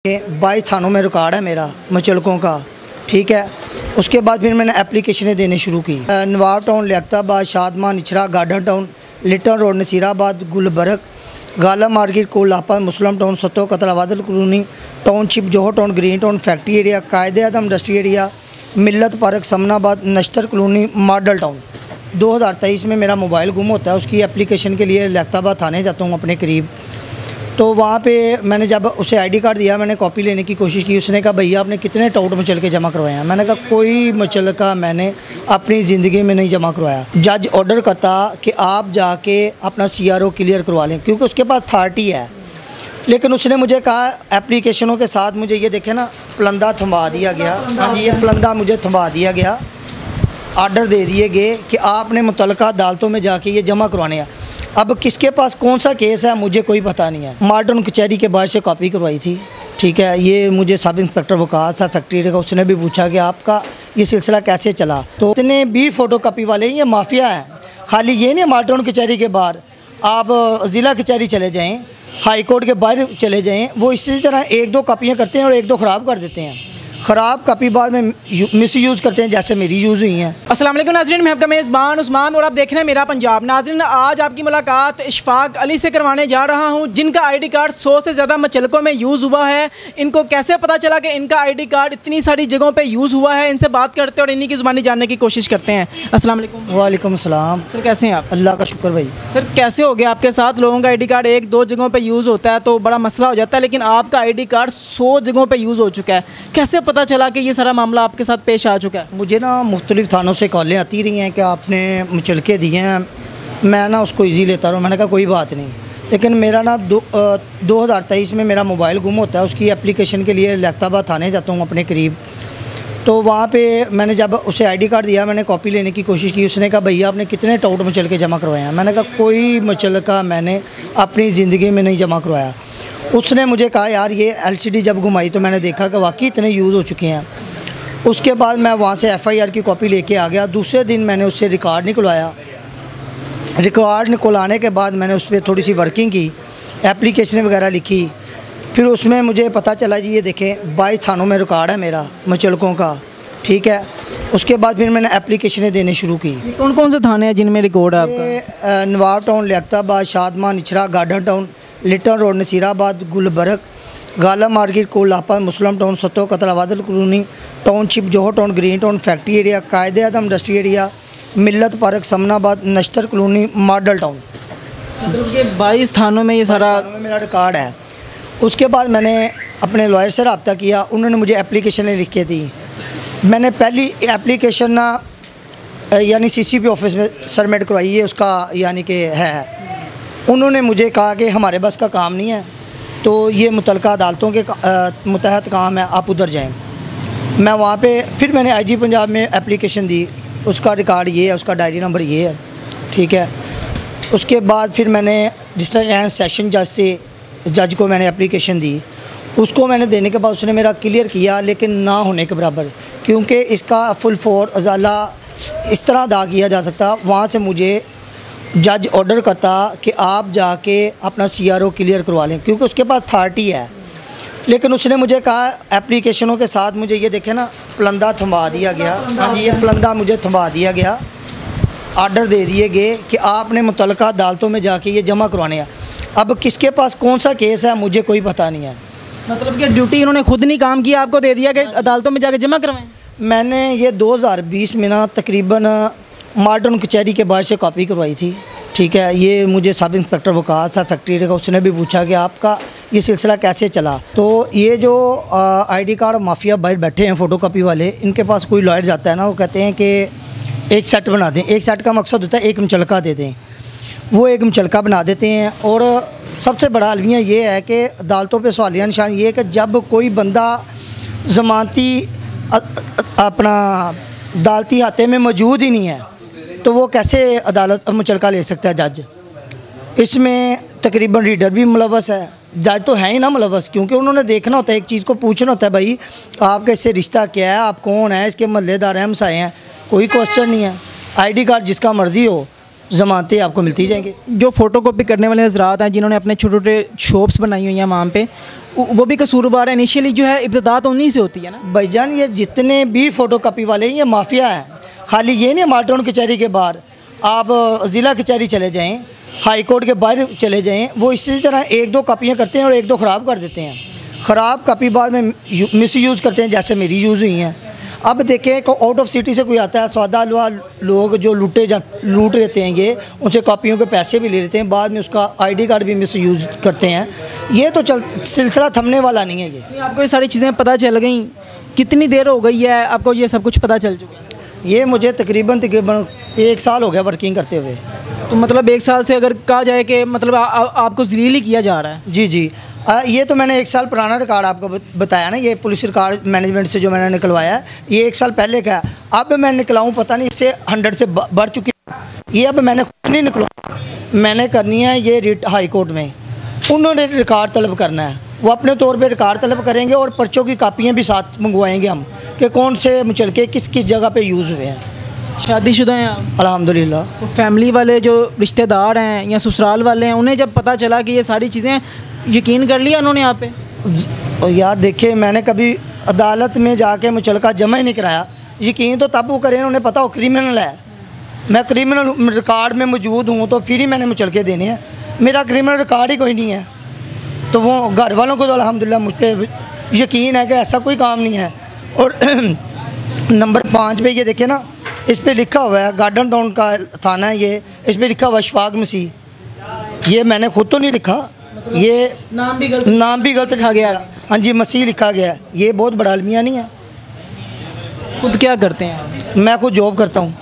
22 थानों में रिकॉर्ड है मेरा मुचलकों का। ठीक है, उसके बाद फिर मैंने एप्लीकेशनें देने शुरू की। नवाब टाउन, लियाकताबाद, शादमान, निचरा, garden town, Lytton road, Nasirabad, Gulberg, गाला मार्केट, कोलापा, मुस्लिम टाउन, सतो, कतलावादल colony, township, Johar town, green town, factory area, Quaid e Azam industry area, Millat park, Samanabad, Nishtar colony, model town. 2023 में मेरा मोबाइल गुम होता है, उसकी एप्लीकेशन के लिए लियाकताबाद थाने जाता हूँ अपने करीब। तो वहाँ पे मैंने जब उसे आईडी कार्ड दिया, मैंने कॉपी लेने की कोशिश की। उसने कहा भैया आपने कितने टाउट मुचलके जमा करवाए हैं। मैंने कहा कोई मुचलका मैंने अपनी ज़िंदगी में नहीं जमा करवाया। जज ऑर्डर करता कि आप जाके अपना CRO क्लियर करवा लें, क्योंकि उसके पास अथॉरिटी है। लेकिन उसने मुझे कहा एप्लीकेशनों के साथ मुझे ये देखे ना पलंदा थमा दिया गया। हाँ जी, ये पलंदा मुझे थमा दिया गया। आर्डर दे दिए गए कि आपने मुतल्लिका अदालतों में जाके ये जमा करवाने हैं। अब किसके पास कौन सा केस है मुझे कोई पता नहीं है। मॉडर्न कचहरी के बाहर से कॉपी करवाई थी। ठीक है, ये मुझे सब इंस्पेक्टर वकास था फैक्ट्री का, उसने भी पूछा कि आपका ये सिलसिला कैसे चला। तो इतने भी फ़ोटो कॉपी वाले ये माफिया हैं। खाली ये नहीं मॉडर्न कचहरी के बाहर, आप ज़िला कचहरी चले जाएँ, हाई कोर्ट के बाहर चले जाएँ, वो इसी तरह 1-2 कॉपियाँ करते हैं और 1-2 ख़राब कर देते हैं। ख़राब कॉपी बाद में मिस यूज़ करते हैं, जैसे मेरी यूज़ हुई हैं। अस्सलाम वालेकुम नाज़रीन, मैं आपका मेज़बान उस्मान और आप देख रहे हैं मेरा पंजाब। नाज़रीन, आज आपकी मुलाकात इशफाक अली से करवाने जा रहा हूं, जिनका आईडी कार्ड 100 से ज़्यादा मुचलकों में यूज़ हुआ है। इनको कैसे पता चला कि इनका आईडी कार्ड इतनी सारी जगहों पे यूज़ हुआ है, इनसे बात करते हैं और इन्हीं की ज़ुबानी जानने की कोशिश करते हैं। अस्सलाम वालेकुम। वालेकुम सलाम। सर कैसे हैं आप? अल्लाह का शुक्र भाई। सर कैसे हो गया आपके साथ? लोगों का आईडी कार्ड 1-2 जगहों पे यूज़ होता है तो बड़ा मसला हो जाता है, लेकिन आपका आईडी कार्ड 100 जगहों पे यूज़ हो चुका है। कैसे पता चला कि ये सारा मामला आपके साथ पेश आ चुका है? मुझे ना मुख्तलिफ़ थानों से कॉलें आती रही हैं कि आपने मुचलके दिए हैं। मैं ना उसको ईजी लेता रहा। मैंने कहा कोई बात नहीं। लेकिन मेरा ना 2023 में मेरा मोबाइल गुम होता है, उसकी एप्लीकेशन के लिए लियाकताबाद थाने जाता हूँ अपने करीब। तो वहाँ पे मैंने जब उसे आईडी कार्ड दिया, मैंने कॉपी लेने की कोशिश की। उसने कहा भैया आपने कितने टाउट मुचलके जमा करवाए हैं। मैंने कहा कोई मुचलका मैंने अपनी ज़िंदगी में नहीं जमा करवाया। उसने मुझे कहा यार ये LCD जब घुमाई तो मैंने देखा कि वाकई इतने यूज़ हो चुके हैं। उसके बाद मैं वहाँ से FIR की कॉपी लेके आ गया। दूसरे दिन मैंने उससे रिकॉर्ड निकलवाया। रिकॉर्ड निकलवाने के बाद मैंने उस पर थोड़ी सी वर्किंग की, एप्लीकेशन वगैरह लिखी। फिर उसमें मुझे पता चला जी ये देखें 22 थानों में रिकॉर्ड है मेरा मुचलकों का। ठीक है, उसके बाद फिर मैंने एप्लीकेशनें देने शुरू की। कौन कौन से थाने हैं जिनमें रिकॉर्ड है आपका? नवाब टाउन, लियाकताबाद, शादमान, निचरा, garden town, Lytton road, Nasirabad, Gulberg, गाला मार्केट, कोलापा, मुस्लिम टाउन, सतो, कतलावादल colony, township, Johar town, green town, factory area, Quaid e Azam industry area, Millat park, Samanabad, Nishtar colony, model town. मतलब ये 22 थानों में ये सारा मेरा रिकॉर्ड है। उसके बाद मैंने अपने लॉयर से रब्ता किया, उन्होंने मुझे एप्लीकेशनें लिख के दी। मैंने पहली एप्लीकेशन ना यानी CCP ऑफिस में सबमिट करवाई है, उसका यानी कि है। उन्होंने मुझे कहा कि हमारे बस का काम नहीं है, तो ये मुतल्लिका अदालतों के मुतहत काम है, आप उधर जाएं। मैं वहाँ पे फिर मैंने IG पंजाब में एप्लीकेशन दी, उसका रिकॉर्ड ये है, उसका डायरी नंबर ये है। ठीक है, उसके बाद फिर मैंने डिस्ट्रिक्ट एंड सेशन जज को मैंने एप्लीकेशन दी। उसको मैंने देने के बाद उसने मेरा क्लियर किया, लेकिन ना होने के बराबर, क्योंकि इसका फुल फोर अजाला इस तरह अदा किया जा सकता। वहाँ से मुझे जज ऑर्डर करता कि आप जाके अपना CRO क्लियर करवा लें, क्योंकि उसके पास अथॉरिटी है। लेकिन उसने मुझे कहा एप्लीकेशनों के साथ मुझे ये देखे ना पलंदा थमा दिया गया। हाँ जी, ये पलंदा मुझे थमा दिया गया। आर्डर दे दिए गए कि आपने मुतल्लिका अदालतों में जाके ये जमा करवाने हैं। अब किसके पास कौन सा केस है मुझे कोई पता नहीं है। मतलब कि ड्यूटी इन्होंने खुद नहीं काम किया, आपको दे दिया कि अदालतों में जाके जमा करवाएं? मैंने ये 2020 में ना तकरीबन मॉडर्न कचहरी के बाहर से कॉपी करवाई थी। ठीक है, ये मुझे सब इंस्पेक्टर वकास था फैक्ट्री का, उसने भी पूछा कि आपका ये सिलसिला कैसे चला। तो ये जो आईडी कार्ड माफिया बाहर बैठे हैं फ़ोटो कॉपी वाले, इनके पास कोई लॉयर जाता है ना, वो कहते हैं कि एक सेट बना दें। एक सेट का मकसद होता है एक मुचलका दे दें, वो एक मुचलका बना देते हैं। और सबसे बड़ा अलमिया ये है कि अदालतों पे सवालिया निशान ये है कि जब कोई बंदा ज़मानती अपना अदालती हाथे में मौजूद ही नहीं है तो वो कैसे अदालत मुचलका ले सकता है जज। इसमें तकरीबन रीडर भी मुलवस है, जज तो है ही ना मुलवस, क्योंकि उन्होंने देखना होता है, एक चीज़ को पूछना होता है भाई आपका इससे रिश्ता क्या है, आप कौन है, इसके महल्लेदार हैं, हमसाए हैं। कोई क्वेश्चन नहीं है। आईडी कार्ड जिसका मर्जी हो, ज़मानतें आपको मिलती जाएंगी। जो फ़ोटो कॉपी करने वाले हजरात हैं जिन्होंने अपने छोटे छोटे शॉप्स बनाई हुई हैं वहाँ पे, वो भी कसूरवार है। इनिशियली जो है इब्तदा तो उन्हीं से होती है ना भाईजान। ये जितने भी फ़ोटो कापी वाले हैं ये माफिया हैं। खाली ये नहीं माल्टन कचहरी के बाहर, आप ज़िला कचहरी चले जाएँ, हाई कोर्ट के बाहर चले जाएँ, वो इसी तरह 1-2 कापियाँ करते हैं और 1-2 ख़राब कर देते हैं। ख़राब कापी बाद में मिस यूज़ करते हैं, जैसे मेरी यूज़ हुई हैं। अब देखें को आउट ऑफ सिटी से कोई आता है, सौदा लुआ लोग जो लूट लेते हैं, ये उनसे कॉपियों के पैसे भी ले लेते हैं, बाद में उसका आईडी कार्ड भी मिस यूज़ करते हैं। ये तो सिलसिला थमने वाला नहीं है। ये आपको ये सारी चीज़ें पता चल गई, कितनी देर हो गई है आपको ये सब कुछ पता चल चुका है? ये मुझे तकरीबन 1 साल हो गया वर्किंग करते हुए। तो मतलब 1 साल से अगर कहा जाए कि मतलब आपको ज़लील ही किया जा रहा है? जी जी। ये तो मैंने 1 साल पुराना रिकॉर्ड आपको बताया ना, ये पुलिस रिकॉर्ड मैनेजमेंट से जो मैंने निकलवाया है, ये 1 साल पहले का है। अब मैं निकलाऊँ पता नहीं, इससे 100 से बढ़ चुकी है। ये अब मैंने खुद नहीं निकलवाया, मैंने करनी है ये रिट हाई कोर्ट में। उन्होंने रिकॉर्ड तलब करना है, वो अपने तौर पे रिकॉर्ड तलब करेंगे और पर्चों की कापियाँ भी साथ मंगवाएंगे हम कि कौन से मुचलके किस किस जगह पे यूज़ हुए हैं। शादीशुदा हैं आप? अल्हम्दुलिल्लाह। तो फैमिली वाले जो रिश्तेदार हैं या ससुराल वाले हैं, उन्हें जब पता चला कि ये सारी चीज़ें, यकीन कर लिया उन्होंने आप पे? यार देखिए, मैंने कभी अदालत में जाके मुचलका जमा ही नहीं कराया। यकीन तो तब वो करें, उन्हें पता हो क्रिमिनल है, मैं क्रिमिनल रिकॉर्ड में मौजूद हूँ, तो फिर ही मैंने मुचलके देने हैं। मेरा क्रिमिनल रिकॉर्ड ही कोई नहीं है, तो वो घर वालों को तो अल्हम्दुलिल्लाह मुझ पर यकीन है कि ऐसा कोई काम नहीं है। और नंबर 5 पे ये देखिए ना, इस पर लिखा हुआ है, गार्डन टाउन का थाना है ये, इस पर लिखा हुआ है अशफाक मसीह। ये मैंने खुद तो नहीं लिखा, ये नाम भी गलत लिखा गया। हाँ जी, मसीह लिखा गया है। ये बहुत बड़ा अलमिया नहीं है। खुद क्या करते हैं? मैं खुद जॉब करता हूँ।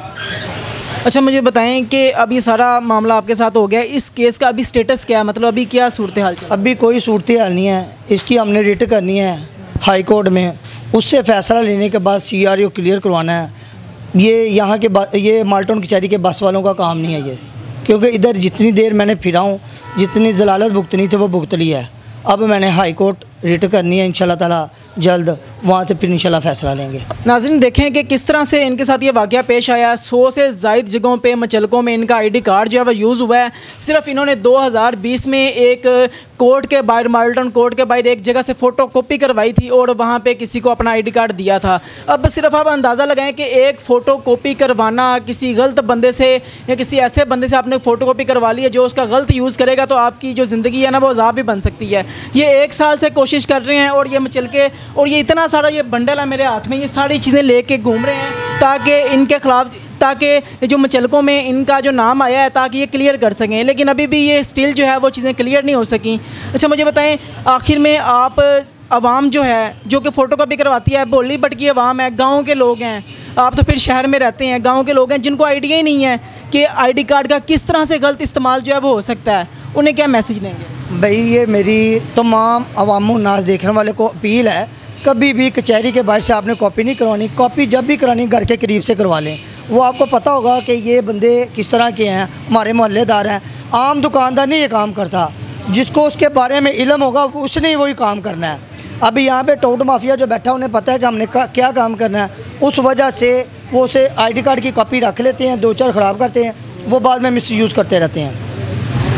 अच्छा, मुझे बताएं कि अब ये सारा मामला आपके साथ हो गया, इस केस का अभी स्टेटस क्या है, मतलब अभी क्या सूरत हाल? अभी कोई सूरत हाल नहीं है, इसकी हमने रिट करनी है हाई कोर्ट में, उससे फ़ैसला लेने के बाद CRO क्लियर करवाना है। ये यहाँ के ये माल्टन कचहरी के बस वालों का काम नहीं है ये, क्योंकि इधर जितनी देर मैंने फिरा हूँ, जितनी जलालत भुगतनी थी वो भुगत ली है। अब मैंने हाई कोर्ट रिट करनी है इंशाल्लाह ताला जल्द, वहाँ से फिर इंशाल्लाह फ़ैसला लेंगे। नाज़रीन, देखें कि किस तरह से इनके साथ ये वाक़या पेश आया। 100 से ज़ायद जगहों पे मुचलकों में इनका ID कार्ड जो है वो यूज़ हुआ है। सिर्फ इन्होंने 2020 में एक कोर्ट के बाहर, माल्टन कोर्ट के बाहर एक जगह से फ़ोटो कॉपी करवाई थी और वहाँ पे किसी को अपना ID कार्ड दिया था। अब सिर्फ आप अंदाज़ा लगाएं कि एक फ़ोटो कॉपी करवाना किसी गलत बंदे से या किसी ऐसे बंदे से आपने फ़ोटो कॉपी करवा ली है जो उसका गलत यूज़ करेगा, तो आपकी जो ज़िंदगी है ना वो अज़ाब भी बन सकती है। ये 1 साल से कोशिश कर रहे हैं और ये मुचलके और ये इतना सारा ये बंडल है मेरे हाथ में, ये सारी चीज़ें लेके घूम रहे हैं ताकि इनके ख़िलाफ़, ताकि जो मुचलकों में इनका जो नाम आया है ताकि ये क्लियर कर सकें, लेकिन अभी भी ये स्टिल जो है वो चीज़ें क्लियर नहीं हो सकी। अच्छा, मुझे बताएं आखिर में आप आवाम जो है जो कि फ़ोटो कॉपी करवाती है, बोली बटकी आवाम है, गाँव के लोग हैं, आप तो फिर शहर में रहते हैं, गाँव के लोग हैं जिनको आइडिया ही नहीं है कि ID कार्ड का किस तरह से गलत इस्तेमाल जो है वो हो सकता है, उन्हें क्या मैसेज देंगे? भाई ये मेरी तमाम अवाम नाज देखने वाले को अपील है, कभी भी कचहरी के बाहर से आपने कॉपी नहीं करवानी। कॉपी जब भी करानी घर के करीब से करवा लें, वो आपको पता होगा कि ये बंदे किस तरह के हैं, हमारे मोहल्लेदार हैं। आम दुकानदार नहीं ये काम करता, जिसको उसके बारे में इल्म होगा उसने ही वही काम करना है। अभी यहाँ पे टोट माफिया जो बैठा उन्हें पता है कि हमने क्या काम करना है, उस वजह से वो उसे ID कार्ड की कॉपी रख लेते हैं, 2-4 ख़राब करते हैं, वो बाद में मिस यूज़ करते रहते हैं।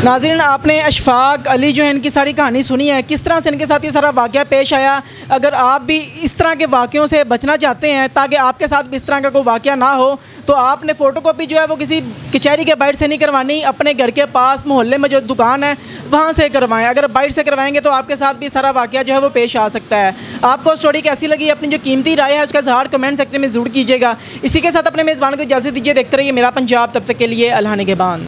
नाज़रीन, आपने अशफाक अली जो है इनकी सारी कहानी सुनी है, किस तरह से इनके साथ ये सारा वाक़या पेश आया। अगर आप भी इस तरह के वाक़यों से बचना चाहते हैं ताकि आपके साथ भी इस तरह का कोई वाक़या ना हो, तो आपने फ़ोटोकॉपी जो है वो किसी कचहरी के बाहर से नहीं करवानी, अपने घर के पास मोहल्ले में जो दुकान है वहाँ से करवाएं। अगर बाहर से करवाएंगे तो आपके साथ भी सारा वाक़या जो है वो पेश आ सकता है। आपको स्टोरी कैसी लगी, अपनी जो कीमती राय है उसका इज़हार कमेंट सेक्शन में ज़रूर कीजिएगा। इसी के साथ अपने मेज़बान को इजाज़त दीजिए। देखते रहिए मेरा पंजाब, तब तक के लिए अल्लाह निगहबान।